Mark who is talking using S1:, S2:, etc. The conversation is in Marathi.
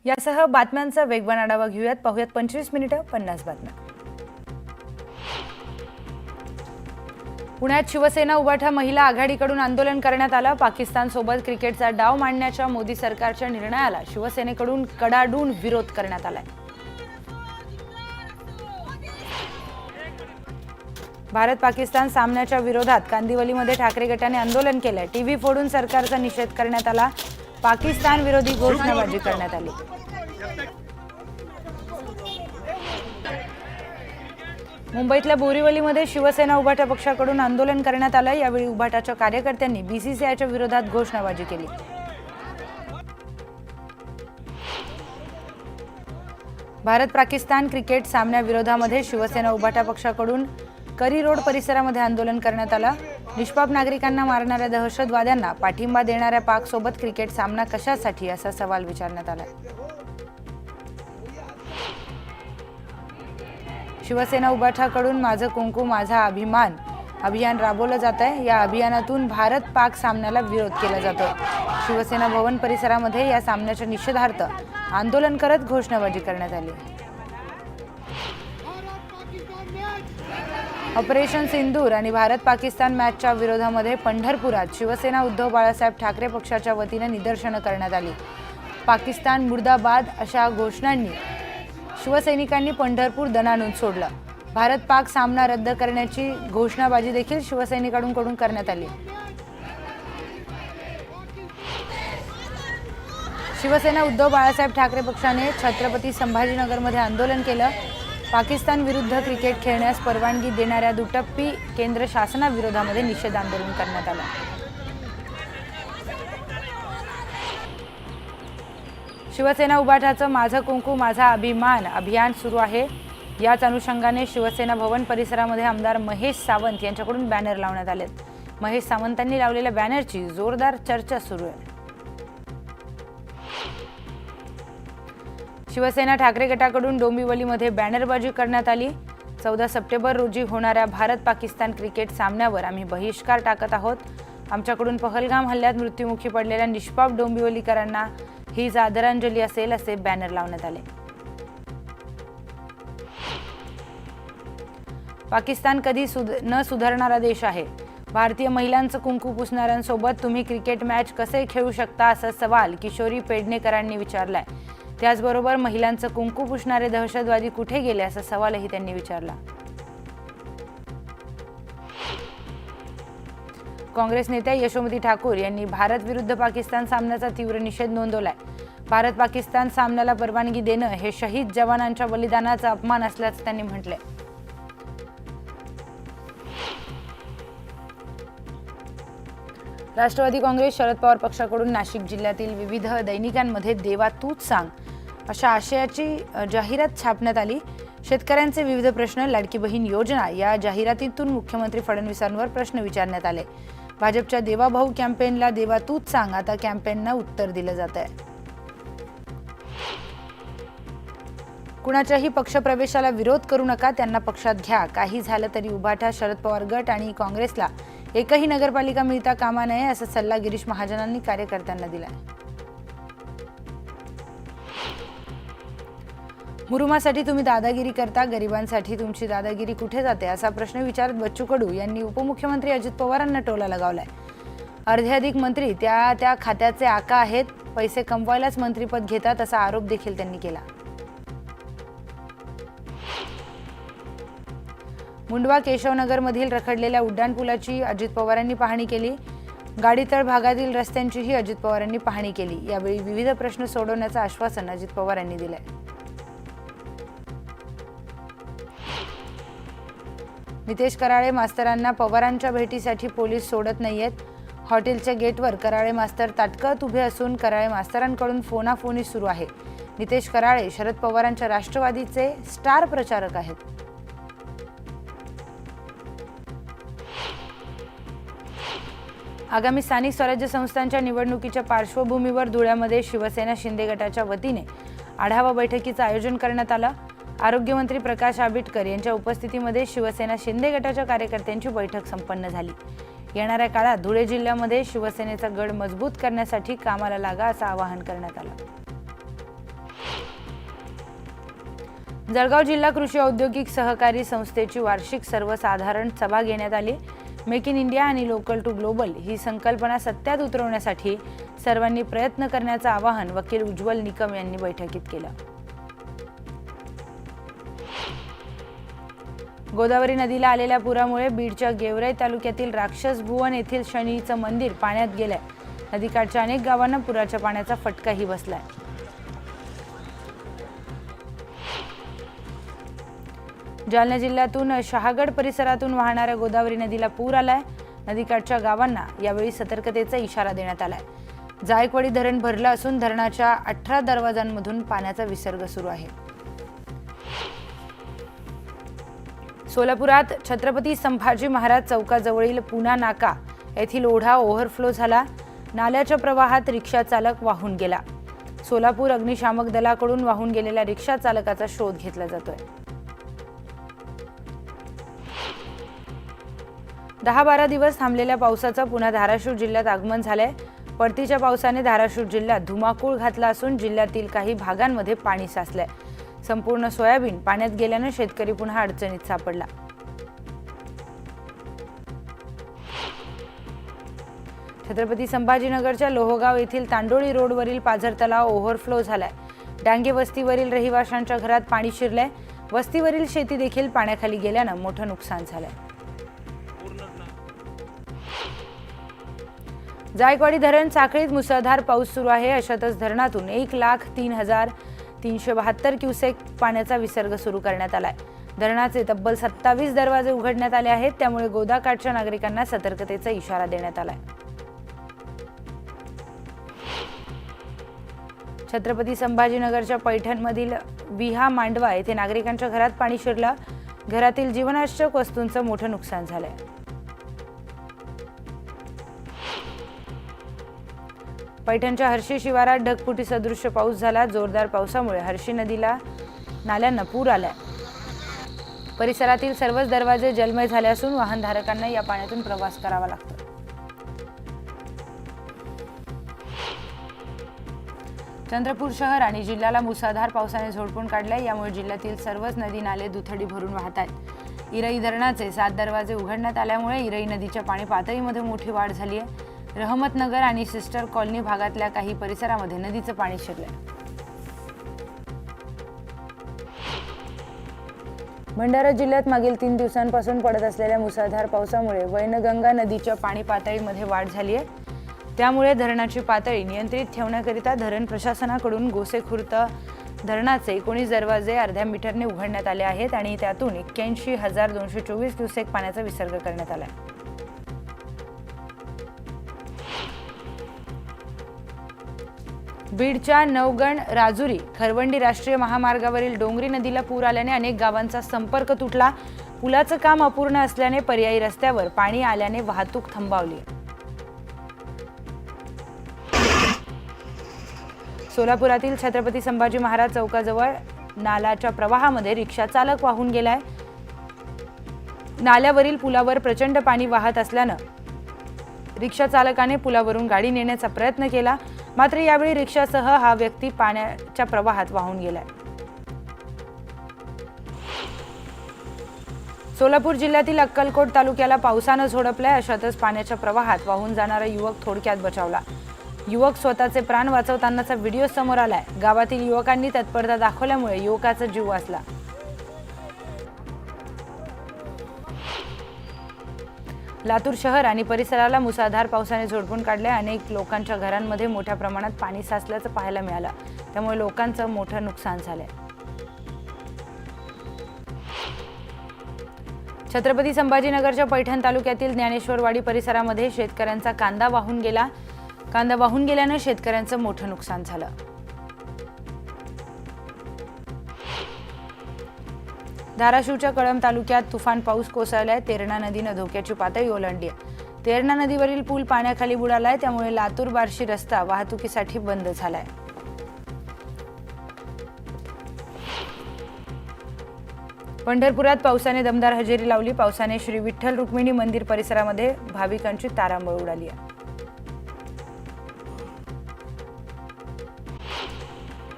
S1: यासह बातम्यांचा वेगवान आढावा घेऊयात. पाहूयात 25 मिनिटं 50 बातम्या. पुण्यात शिवसेना उभाठा महिला आघाडीकडून आंदोलन करण्यात आलं. पाकिस्तानसोबत क्रिकेटचा डाव मांडण्याच्या मोदी सरकारच्या निर्णयाला शिवसेनेकडून कडाडून विरोध करण्यात आलाय. भारत पाकिस्तान सामन्याच्या विरोधात कांदिवलीमध्ये ठाकरे गटाने आंदोलन केलंय. टीव्ही फोडून सरकारचा निषेध करण्यात आला. पाकिस्तान विरोधी घोषणाबाजी करण्यात आली. मुंबईतल्या बोरीवलीमध्ये शिवसेना उभाटा पक्षाकडून आंदोलन करण्यात आलं. यावेळी उभाटाच्या कार्यकर्त्यांनी बीसीसीआयच्या विरोधात घोषणाबाजी केली. भारत पाकिस्तान क्रिकेट सामन्याविरोधामध्ये शिवसेना उभाटा पक्षाकडून करी रोड परिसरामध्ये आंदोलन करण्यात आलं. निष्पाप नागरिकांना मारणाऱ्या दहशतवाद्यांना पाठिंबा देणाऱ्या पाकसोबत क्रिकेट सामना कशासाठी असा सवाल विचारण्यात आला. शिवसेना उभाठाकडून माझं कुंकू माझा अभिमान अभियान राबवलं जात आहे. या अभियानातून भारत पाक सामन्याला विरोध केला जातोय. शिवसेना भवन परिसरामध्ये या सामन्याच्या निषेधार्थ आंदोलन करत घोषणाबाजी करण्यात आली. ऑपरेशन सिंदूर आणि भारत पाकिस्तान मॅचच्या विरोधामध्ये पंढरपुरात शिवसेना उद्धव बाळासाहेब ठाकरे पक्षाच्या वतीने निदर्शनं करण्यात आली. पाकिस्तान मुर्दाबाद अशा घोषणांनी शिवसैनिकांनी पंढरपूर दणाणून सोडलं. भारत पाक सामना रद्द करण्याची घोषणाबाजी देखील शिवसैनिकांकडून करण्यात आली. शिवसेना उद्धव बाळासाहेब ठाकरे पक्षाने छत्रपती संभाजीनगरमध्ये आंदोलन केलं. पाकिस्तान विरुद्ध क्रिकेट खेळण्यास परवानगी देणाऱ्या दुटप्पी केंद्र शासनाविरोधामध्ये निषेध आंदोलन करण्यात आलं. शिवसेना उभाठाचं माझं कुंकू माझा अभिमान अभियान सुरू आहे. याच अनुषंगाने शिवसेना भवन परिसरामध्ये आमदार महेश सावंत यांच्याकडून बॅनर लावण्यात आलेत. महेश सावंतांनी लावलेल्या बॅनरची जोरदार चर्चा सुरू आहे. शिवसेना ठाकरे गटाकडून डोंबिवलीमध्ये बॅनरबाजी करण्यात आली. 14 सप्टेंबर रोजी होणाऱ्या भारत पाकिस्तान क्रिकेट सामन्यावर आम्ही बहिष्कार टाकत आहोत. आमच्याकडून पहलगाम हल्ल्यात मृत्युमुखी पडलेल्या निष्पाप डोंबिवलीकरांना हीच आदरांजली असेल असे बॅनर लावण्यात आले. पाकिस्तान कधी न सुधारणारा देश आहे. भारतीय महिलांचं कुंकू पुसणाऱ्यांसोबत तुम्ही क्रिकेट मॅच कसे खेळू शकता असा सवाल किशोरी पेडणेकरांनी विचारलाय. त्याचबरोबर महिलांचं कुंकू पुसणारे दहशतवादी कुठे गेले असा सवालही त्यांनी विचारला. काँग्रेस नेत्या यशोमती ठाकूर यांनी भारत विरुद्ध पाकिस्तान सामन्याचा तीव्र निषेध नोंदवलाय. भारत पाकिस्तान सामन्याला परवानगी देणं हे शहीद जवानांच्या बलिदानाचा अपमान असल्याचं त्यांनी म्हटलंय. राष्ट्रवादी काँग्रेस शरद पवार पक्षाकडून नाशिक जिल्ह्यातील विविध दैनिकांमध्ये देवा तूच सांग अशा आशयाची जाहिरात छापण्यात आली. शेतकऱ्यांचे विविध प्रश्न लाडकी बहीण योजना या जाहिरातीतून मुख्यमंत्री फडणवीसांवर प्रश्न विचारण्यात आले. भाजपच्या देवा भाऊ कॅम्पेनला देवा तूच सांग आता कॅम्पेननं उत्तर दिलं जात आहे. कुणाच्याही पक्षप्रवेशाला विरोध करू नका, त्यांना पक्षात घ्या. काही झालं तरी उभाठा शरद पवार गट आणि काँग्रेसला एकही नगरपालिका मिळता कामा नये असा सल्ला गिरीश महाजनांनी कार्यकर्त्यांना दिलाय. मुरुमासाठी तुम्ही दादागिरी करता, गरिबांसाठी तुमची दादागिरी कुठे जाते असा प्रश्न विचारत बच्चू कडू यांनी उपमुख्यमंत्री अजित पवारांना टोला लगावलाय. अर्ध्याधिक मंत्री त्या खात्याचे आका आहेत, पैसे कमवायलाच मंत्रीपद घेतात असा आरोप देखील त्यांनी केला. मुंडवा केशवनगरमधील रखडलेल्या उड्डाणपुलाची अजित पवारांनी पाहणी केली. गाडीतळ भागातील रस्त्यांचीही अजित पवारांनी पाहणी केली. यावेळी विविध प्रश्न सोडवण्याचं आश्वासन अजित पवार यांनी दिलंय. नितेश कराळे मास्तरांना पवारांच्या भेटीसाठी पोलीस सोडत नाहीयेत. हॉटेलच्या गेटवर कराळे मास्तर ताटकळत उभे असून कराळे मास्तरांकडून फोनाफोनी सुरू आहे. नितेश कराळे शरद पवारांच्या राष्ट्रवादीचे स्टार प्रचारक आहेत. आगामी स्थानिक स्वराज्य संस्थांच्या निवडणुकीच्या पार्श्वभूमीवर धुळ्यामध्ये शिवसेना शिंदे गटाच्या वतीने आढावा बैठकीचं आयोजन करण्यात आलं. आरोग्यमंत्री प्रकाश आंबेडकर यांच्या उपस्थितीमध्ये शिवसेना शिंदे गटाच्या कार्यकर्त्यांची बैठक संपन्न झाली. येणाऱ्या काळात धुळे जिल्ह्यामध्ये शिवसेनेचा गड मजबूत करण्यासाठी कामाला लागा असं आवाहन करण्यात आलं. जळगाव जिल्हा कृषी औद्योगिक सहकारी संस्थेची वार्षिक सर्वसाधारण सभा घेण्यात आली। मेक इन इंडिया आणि लोकल टू ग्लोबल ही संकल्पना सत्यात उतरवण्यासाठी सर्वांनी प्रयत्न करण्याचं आवाहन वकील उज्ज्वल निकम यांनी बैठकीत केलं। गोदावरी नदीला आलेल्या पुरामुळे बीडच्या गेवराई तालुक्यातील राक्षस भुवन येथील शनीचं मंदिर पाण्यात गेलंय। नदीकाठच्या अनेक गावांना पुराच्या पाण्याचा फटकाही बसलाय। जालना जिल्ह्यातून शहागड परिसरातून वाहणाऱ्या गोदावरी नदीला पूर आलाय। नदीकाठच्या गावांना यावेळी सतर्कतेचा इशारा देण्यात आलाय। जायकवाडी धरण भरलं असून धरणाच्या 18 दरवाजांमधून पाण्याचा विसर्ग सुरू आहे। सोलापुरात छत्रपती संभाजी महाराज चौकाजवळील पुना नाका येथील ओढा ओव्हरफ्लो झाला। नाल्याच्या प्रवाहात रिक्षा चालक वाहून गेला। सोलापूर अग्निशामक दलाकडून वाहून गेलेल्या रिक्षा चालकाचा शोध घेतला जातोय। 10-12 दिवस थांबलेल्या पावसाचं पुन्हा धाराशिव जिल्ह्यात आगमन झालंय। परतीच्या पावसाने धाराशिव जिल्ह्यात धुमाकूळ घातला असून जिल्ह्यातील काही भागांमध्ये पाणी साचलंय। संपूर्ण सोयाबीन पाण्यात गेल्याने शेतकरी पुन्हा अडचणीत सापडला। छत्रपती संभाजीनगरच्या लोहगाव येथील तांडोळी रोडवरील पाझर तलाव ओव्हरफ्लो झालाय। डांगे वस्तीवरील रहिवाशांच्या घरात पाणी शिरलंय। वस्तीवरील शेती देखील पाण्याखाली गेल्यानं मोठं नुकसान झालंय। जायकवाडी धरण साखळीत मुसळधार पाऊस सुरू आहे। अशातच धरणातून 1,03,372 क्युसेक पाण्याचा विसर्ग सुरू करण्यात आलाय। धरणाचे तब्बल 27 दरवाजे उघडण्यात आले आहेत। त्यामुळे गोदाकाठच्या नागरिकांना सतर्कतेचा इशारा देण्यात आलाय। छत्रपती संभाजीनगरच्या पैठणमधील विहा मांडवा येथे नागरिकांच्या घरात पाणी शिरलं। घरातील जीवनावश्यक वस्तूंचं मोठं नुकसान झालंय। पैठणच्या हर्षी शिवारात ढगफुटी सदृश्य पाऊस झाला। जोरदार पावसामुळे हर्षी नदीला नाल्यांना पूर आलाय। परिसरातील सर्वच दरवाजे जलमय झाले असून वाहनधारकांना या पाण्यातून प्रवास करावा लागतो। चंद्रपूर शहर आणि जिल्ह्याला मुसळधार पावसाने झोडपून काढले। यामुळे जिल्ह्यातील सर्वच नदी नाले दुथडी भरून वाहत आहेत। इरई धरणाचे 7 दरवाजे उघडण्यात आल्यामुळे इरई नदीच्या पाणी पातळीमध्ये मोठी वाढ झाली आहे। रहमतनगर आणि सिस्टर कॉलनी भागातल्या काही परिसरामध्ये नदीचं पाणी शिरलंय। भंडारा जिल्ह्यात मागील 3 दिवसांपासून पडत असलेल्या मुसळधार पावसामुळे वैनगंगा नदीच्या पाणी पातळीमध्ये वाढ झाली आहे। त्यामुळे धरणाची पातळी नियंत्रित ठेवण्याकरिता धरण प्रशासनाकडून गोसेखुर्द धरणाचे 19 दरवाजे अर्ध्या मीटरने उघडण्यात आले आहेत आणि त्यातून 81,224 क्युसेक पाण्याचा विसर्ग करण्यात आला आहे। बीडच्या नवगण राजुरी खरवंडी राष्ट्रीय महामार्गावरील डोंगरी नदीला पूर आल्याने अनेक गावांचा संपर्क तुटला। पुलाचं काम अपूर्ण असल्याने पर्यायी रस्त्यावर पाणी आल्याने वाहतूक थांबवली। सोलापुरातील छत्रपती संभाजी महाराज चौकाजवळ नाल्याच्या प्रवाहामध्ये रिक्षा चालक वाहून गेलाय। नाल्यावरील पुलावर प्रचंड पाणी वाहत असल्यानं रिक्षा चालकाने पुलावरून गाडी नेण्याचा प्रयत्न केला, मात्र यावेळी रिक्षासह हा व्यक्ती पाण्याच्या प्रवाहात वाहून गेलाय। सोलापूर जिल्ह्यातील अक्कलकोट तालुक्याला पावसानं झोडपलंय। अशातच पाण्याच्या प्रवाहात वाहून जाणारा युवक थोडक्यात बचावला। युवक स्वतःचे प्राण वाचवतानाचा व्हिडिओ समोर आलाय। गावातील युवकांनी तत्परता दाखवल्यामुळे युवकाचा जीव वाचला। लातूर शहर आणि परिसराला मुसळधार पावसाने झोडपून काढले। अनेक लोकांच्या घरांमध्ये मोठ्या प्रमाणात पाणी साचल्याचं पाहायला मिळालं। त्यामुळे लोकांचं मोठं नुकसान झालंय। छत्रपती संभाजीनगरच्या पैठण तालुक्यातील ज्ञानेश्वरवाडी परिसरामध्ये शेतकऱ्यांचा कांदा वाहून गेला। कांदा वाहून गेल्याने शेतकऱ्यांचं मोठं नुकसान झालं। धाराशिवच्या कळंब तालुक्यात तुफान पाऊस कोसळलाय। तेरणा नदीनं धोक्याची पातळी ओलांडली आहे। तेरणा नदीवरील पूल पाण्याखाली बुडालाय। त्यामुळे लातूर बार्शी रस्ता वाहतुकीसाठी बंद झालाय। पंढरपुरात पावसाने दमदार हजेरी लावली। पावसाने श्री विठ्ठल रुक्मिणी मंदिर परिसरामध्ये भाविकांची तारांबळ उडाली आहे।